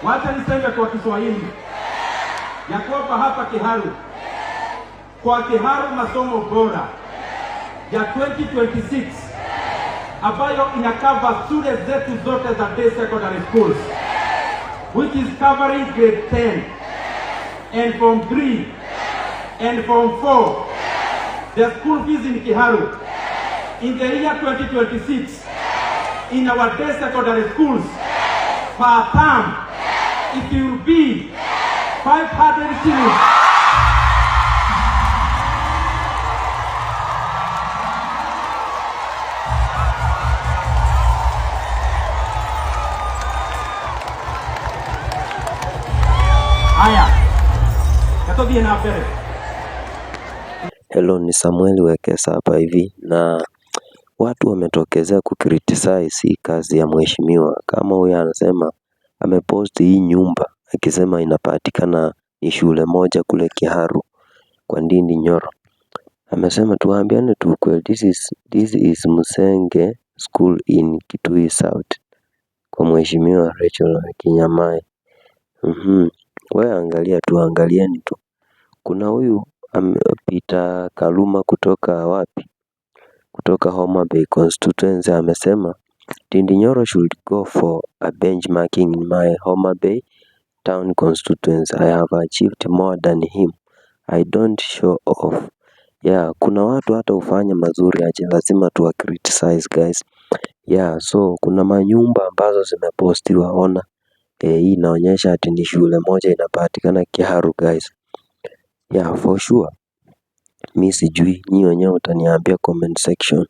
Wacha niseme kwa Kiswahili ya kwamba hapa Kiharu, kwa Kiharu masomo bora ya 2026 ambayo inakava shule zetu zote za day secondary schools, which is covering grade 10 and form 3 and form 4. The school fees in Kiharu in the year 2026 in our day secondary schools per term, it will be 500 shillings. Haya, katobie na mbele. Hello, ni Samuel Wekesa hapa hivi, na watu wametokezea kukriticize hii kazi ya mheshimiwa. Kama huyu anasema amepost hii nyumba akisema inapatikana ni shule moja kule Kiharu kwa Ndindi Nyoro. Amesema tuambiane tu kweli, this is Musenge School in Kitui South kwa mheshimiwa Rachel Kinyamai. Wewe angalia tu, angalieni tu. Kuna huyu Peter Kaluma kutoka wapi? Kutoka Homa Bay constituency amesema Ndindi Nyoro should go for a benchmarking in my Homa Bay town constituency. I have achieved more than him. I don't show off. Yeah, kuna watu hata ufanye mazuri aje lazima tuwa criticize guys. Yeah, so kuna manyumba ambazo zimepostiwa, ona. Hii inaonyesha ati ni shule moja inapatikana Kiharu guys. Yeah, for sure. Mi sijui, nyinyi wenyewe utaniambia comment section.